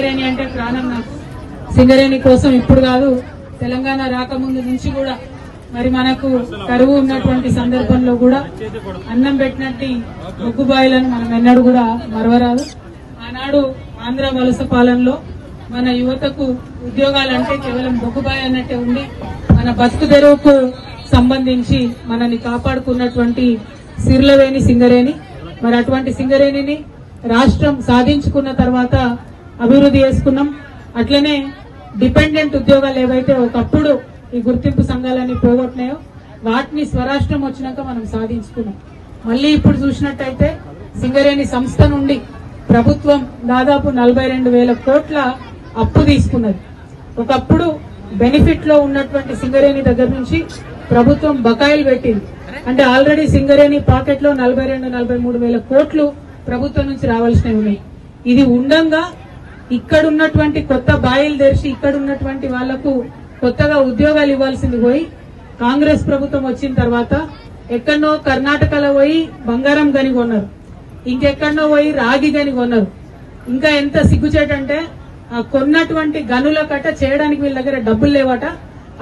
సింగరేణి అంటే ప్రాణం నాకు. సింగరేణి కోసం ఇప్పుడు కాదు, తెలంగాణ రాకముందు నుంచి కూడా మరి మనకు కరువు ఉన్నటువంటి సందర్భంలో కూడా అన్నం పెట్టినట్టు బొగ్గుబాయిలను మనం ఎన్నడూ కూడా మరవరాదు. ఆనాడు ఆంధ్ర వలస పాలనలో మన యువతకు ఉద్యోగాలంటే కేవలం బొగ్గుబాయి అన్నట్టే ఉండి మన బతుకు తెరువుకు సంబంధించి మనల్ని కాపాడుకున్నటువంటి సిర్లవేణి సింగరేణి. మరి అటువంటి సింగరేణిని రాష్ట్రం సాధించుకున్న తర్వాత అభివృద్ధి చేసుకున్నాం. అట్లనే డిపెండెంట్ ఉద్యోగాలు ఏవైతే ఒకప్పుడు ఈ గుర్తింపు సంఘాలన్నీ పోగొట్టినాయో వాటిని స్వరాష్ట్రం వచ్చినాక మనం సాధించుకున్నాం. మళ్ళీ ఇప్పుడు చూసినట్టయితే సింగరేణి సంస్థ నుండి ప్రభుత్వం దాదాపు 42,000 కోట్ల అప్పు తీసుకున్నది. ఒకప్పుడు బెనిఫిట్ లో ఉన్నటువంటి సింగరేణి దగ్గర నుంచి ప్రభుత్వం బకాయిలు పెట్టింది. అంటే ఆల్రెడీ సింగరేణి పాకెట్ లో 42-43,000 కోట్లు ప్రభుత్వం నుంచి రావాల్సినవి ఉన్నాయి. ఇది ఉండంగా ఇక్కడున్నటువంటి కొత్త బాయిలు తెరిచి ఇక్కడున్నటువంటి వాళ్లకు కొత్తగా ఉద్యోగాలు ఇవ్వాల్సింది పోయి కాంగ్రెస్ ప్రభుత్వం వచ్చిన తర్వాత ఎక్కడనో కర్ణాటకలో పోయి బంగారం గని కొన్నారు, ఇంకెక్కడనో పోయి రాగి గని కొన్నారు. ఇంకా ఎంత సిగ్గుచేటంటే ఆ కొన్నటువంటి గనుల కట్ట చేయడానికి వీళ్ళ దగ్గర డబ్బులు లేవట.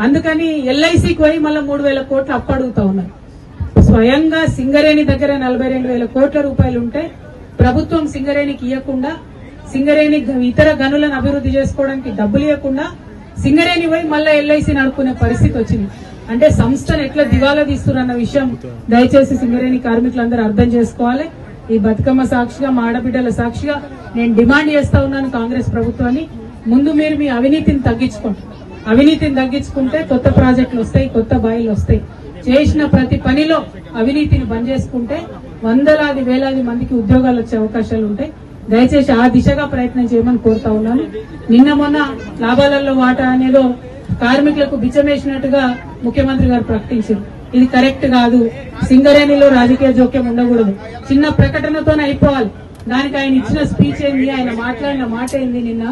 అందుకని ఎల్ఐసికి పోయి మళ్ళీ 3,000 కోట్లు అప్పడుగుతా ఉన్నారు. స్వయంగా సింగరేణి దగ్గర 42,000 కోట్ల రూపాయలు ఉంటే ప్రభుత్వం సింగరేణికి ఇవ్వకుండా, సింగరేణి ఇతర గనులను అభివృద్ధి చేసుకోవడానికి డబ్బులు ఇవ్వకుండా సింగరేణి పోయి మళ్ళీ ఎల్ఐసి నడుపుకునే పరిస్థితి వచ్చింది. అంటే సంస్థను ఎట్లా దివాలా తీస్తున్న విషయం దయచేసి సింగరేణి కార్మికులందరూ అర్థం చేసుకోవాలి. ఈ బతుకమ్మ సాక్షిగా, మా ఆడబిడ్డల సాక్షిగా నేను డిమాండ్ చేస్తా ఉన్నాను కాంగ్రెస్ ప్రభుత్వాన్ని, ముందు మీరు మీ అవినీతిని తగ్గించుకోండి. అవినీతిని తగ్గించుకుంటే కొత్త ప్రాజెక్టులు వస్తాయి, కొత్త బాయిలు వస్తాయి. చేసిన ప్రతి పనిలో అవినీతిని బంద్ చేసుకుంటే వందలాది వేలాది మందికి ఉద్యోగాలు వచ్చే అవకాశాలు ఉంటాయి. దయచేసి ఆ దిశగా ప్రయత్నం చేయమని కోరుతా ఉన్నాను. నిన్న మొన్న లాభాలలో వాటా అనేదో కార్మికులకు బిచ్చమేసినట్టుగా ముఖ్యమంత్రి గారు ప్రకటించారు. ఇది కరెక్ట్ కాదు. సింగరేణిలో రాజకీయ జోక్యం ఉండకూడదు. చిన్న ప్రకటనతోనే అయిపోవాలి. దానికి ఆయన ఇచ్చిన స్పీచ్ ఏంది, ఆయన మాట్లాడిన మాట ఏంది, నిన్న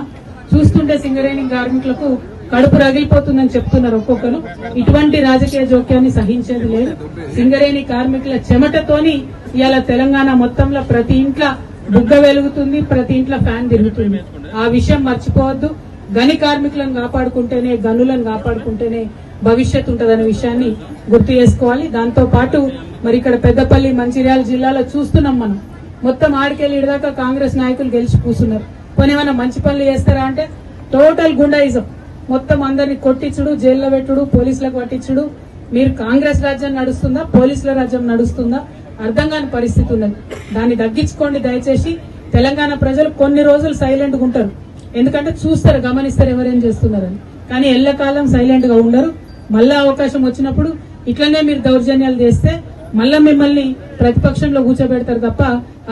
చూస్తుంటే సింగరేణి కార్మికులకు కడుపు రగిలిపోతుందని చెప్తున్నారు ఒక్కొక్కరు. ఇటువంటి రాజకీయ జోక్యాన్ని సహించేది లేదు. సింగరేణి కార్మికుల చెమటతోని ఇవాళ తెలంగాణ మొత్తంలో ప్రతి ఇంట్లో బుగ్గ వెలుగుతుంది, ప్రతి ఇంట్లో ఫ్యాన్ తిరుగుతుంది. ఆ విషయం మర్చిపోవద్దు. గని కార్మికులను కాపాడుకుంటేనే, గనులను కాపాడుకుంటేనే భవిష్యత్తు ఉంటదనే విషయాన్ని గుర్తు చేసుకోవాలి. దాంతో పాటు మరి ఇక్కడ పెద్దపల్లి, మంచిర్యాల జిల్లాలో చూస్తున్నాం మనం. మొత్తం ఆడికెళ్ళి ఇడదాకా కాంగ్రెస్ నాయకులు గెలిచి కూర్చున్నారు. కొన్ని ఏమైనా మంచి పనులు చేస్తారా అంటే టోటల్ గుండాయిజం. మొత్తం అందరినీ కొట్టించుడు, జైల్లో పెట్టుడు, పోలీసులకు పట్టించుడు. మీరు కాంగ్రెస్ రాజ్యం నడుస్తుందా, పోలీసుల రాజ్యం నడుస్తుందా అర్థం కాని పరిస్థితి ఉన్నది. దాన్ని తగ్గించుకోండి దయచేసి. తెలంగాణ ప్రజలు కొన్ని రోజులు సైలెంట్ గా ఉంటారు, ఎందుకంటే చూస్తారు, గమనిస్తారు ఎవరేం చేస్తున్నారని. కానీ ఎల్లకాలం సైలెంట్ గా ఉండరు. మళ్ళా అవకాశం వచ్చినప్పుడు ఇట్లనే మీరు దౌర్జన్యాలు చేస్తే మళ్ళా మిమ్మల్ని ప్రతిపక్షంలో కూర్చోబెడతారు తప్ప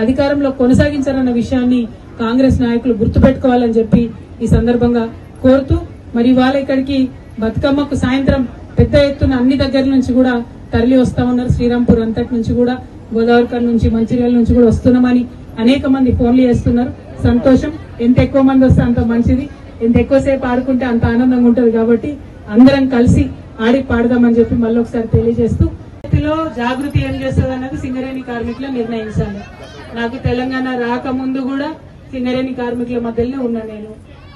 అధికారంలో కొనసాగించారన్న విషయాన్ని కాంగ్రెస్ నాయకులు గుర్తుపెట్టుకోవాలని చెప్పి ఈ సందర్భంగా కోరుతూ, మరి ఇవాళ ఇక్కడికి బతుకమ్మకు సాయంత్రం పెద్ద ఎత్తున అన్ని దగ్గర నుంచి కూడా తరలి వస్తా ఉన్నారు. శ్రీరాంపూర్ అంతటి నుంచి కూడా, గోదావరికర్ నుంచి, మంచిర్యాల నుంచి కూడా వస్తున్నామని అనేక మంది ఫోన్లు చేస్తున్నారు. సంతోషం. ఎంత ఎక్కువ మంది వస్తే అంత మంచిది. ఎంత ఎక్కువసేపు ఆడుకుంటే అంత ఆనందంగా ఉంటది. కాబట్టి అందరం కలిసి ఆడి పాడదామని చెప్పి మళ్ళీ ఒకసారి తెలియజేస్తూ, జాగృతి ఏం చేస్తుంది అన్నది సింగరేణి కార్మికులు నిర్ణయించాలి. నాకు తెలంగాణ రాకముందు కూడా సింగరేణి కార్మికుల మధ్యలోనే ఉన్నా నేను.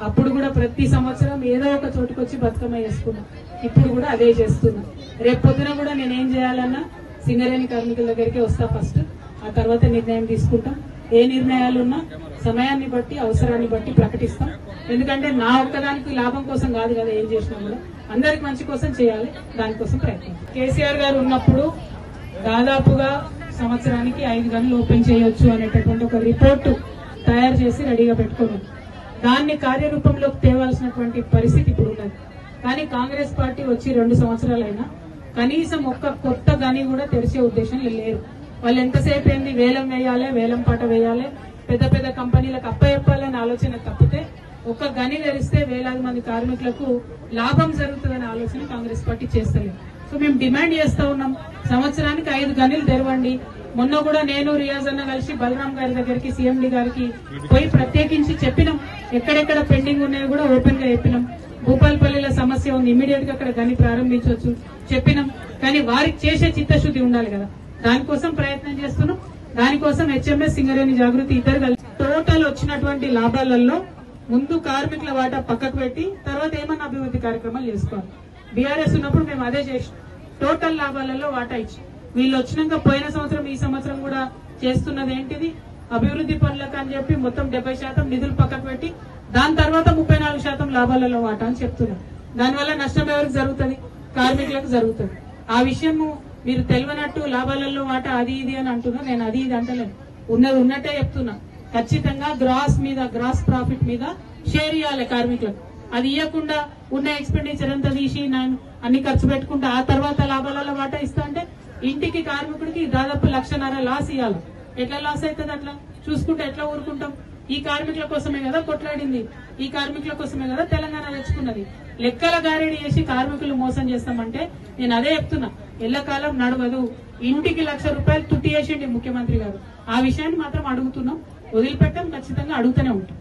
అప్పుడు కూడా ప్రతి సంవత్సరం ఏదో ఒక చోటుకు వచ్చి బతుకమ్మ చేసుకున్నా. ఇప్పుడు కూడా అదే చేస్తున్నా. రేపు పొద్దున కూడా నేనేం చేయాలన్నా సింగరేణి కార్మికుల దగ్గరికి వస్తా ఫస్ట్. ఆ తర్వాత నిర్ణయం తీసుకుంటాం. ఏ నిర్ణయాలున్నా సమయాన్ని బట్టి, అవసరాన్ని బట్టి ప్రకటిస్తాం. ఎందుకంటే నా ఒక్కదానికి లాభం కోసం కాదు కదా ఏం చేసినా కూడా, అందరికి మంచి కోసం చేయాలి. దానికోసం ప్రయత్నం. కేసీఆర్ గారు ఉన్నప్పుడు దాదాపుగా సంవత్సరానికి 5 గనులు ఓపెన్ చేయొచ్చు అనేటటువంటి ఒక రిపోర్టు తయారు చేసి రెడీగా పెట్టుకున్నాం. దాన్ని కార్యరూపంలోకి తేవాల్సినటువంటి పరిస్థితి ఇప్పుడు ఉన్నది. కానీ కాంగ్రెస్ పార్టీ వచ్చి 2 సంవత్సరాలైనా కనీసం ఒక్క కొత్త గని కూడా తెరిచే ఉద్దేశం లేరు. వాళ్ళు ఎంతసేపు ఏంది వేలం వేయాలి, వేలం పాట వేయాలి, పెద్ద పెద్ద కంపెనీలకు అప్పచెప్పాలని ఆలోచన తప్పితే ఒక్క గని తెరిస్తే వేలాది మంది కార్మికులకు లాభం జరుగుతుందనే ఆలోచన కాంగ్రెస్ పార్టీ చేస్తలేదు. సో మేము డిమాండ్ చేస్తా ఉన్నాం, సంవత్సరానికి 5 గనులు తెరవండి. మొన్న కూడా నేను, రియాజ్ అన్న కలిసి బలరాం గారి దగ్గరికి, సీఎండీ గారికి పోయి ప్రత్యేకించి చెప్పినాం. ఎక్కడెక్కడ పెండింగ్ ఉన్నాయో కూడా ఓపెన్ గా చెప్పినాం. భూపాలపల్లిలో సమస్య ఉంది, ఇమీడియట్ గా అక్కడ గని ప్రారంభించవచ్చు చెప్పినాం. కానీ వారికి చేసే చిత్తశుద్ధి ఉండాలి కదా, దానికోసం ప్రయత్నం చేస్తున్నాం. దానికోసం హెచ్ఎంఎస్, సింగరేణి జాగృతి ఇద్దరు కలిసి టోటల్ వచ్చినటువంటి లాభాలలో ముందు కార్మికుల వాటా పక్కకు పెట్టి తర్వాత ఏమన్నా అభివృద్ధి కార్యక్రమాలు చేసుకోవాలి. బీఆర్ఎస్ ఉన్నప్పుడు మేము అదే చేసాం, టోటల్ లాభాలలో వాటా ఇచ్చి. వీళ్ళు వచ్చినాక పోయిన సంవత్సరం ఈ సంవత్సరం కూడా చేస్తున్నది ఏంటిది, అభివృద్ధి పనులకు అని చెప్పి మొత్తం 70% నిధులు పక్కకు పెట్టి దాని తర్వాత 34% లాభాలలో వాటా అని చెప్తున్నారు. దానివల్ల నష్టం ఎవరికి జరుగుతుంది? కార్మికులకు జరుగుతుంది. ఆ విషయము మీరు తెలియనట్టు లాభాలలో వాటా అది ఇది అని అంటున్నా. నేను అది ఇది అంటలేను, ఉన్నది ఉన్నట్టే చెప్తున్నా. ఖచ్చితంగా గ్రాస్ ప్రాఫిట్ మీద షేర్ ఇవ్వాలి కార్మికులకు. అది ఇవ్వకుండా ఉన్న ఎక్స్పెండిచర్ అంతా తీసి అన్ని ఖర్చు పెట్టుకుంటే ఆ తర్వాత లాభాలలో వాటా ఇస్తా అంటే ఇంటికి కార్మికుడికి దాదాపు 1,00,000 లాస్ ఇవ్వాలి. ఎట్లా లాస్ అవుతుంది? అట్లా చూసుకుంటే ఎట్లా ఊరుకుంటాం? ఈ కార్మికుల కోసమే కదా కొట్లాడింది, ఈ కార్మికుల కోసమే కదా తెలంగాణ తెచ్చుకున్నది. లెక్కల గారేడి చేసి కార్మికులు మోసం చేస్తామంటే నేను అదే చెప్తున్నా, ఎల్లకాలం నడవదు. ఇంటికి 1,00,000 రూపాయలు తుట్టి చేసిండి ముఖ్యమంత్రి గారు. ఆ విషయాన్ని మాత్రం అడుగుతున్నాం, వదిలిపెట్టాం, ఖచ్చితంగా అడుగుతూనే ఉంటాం.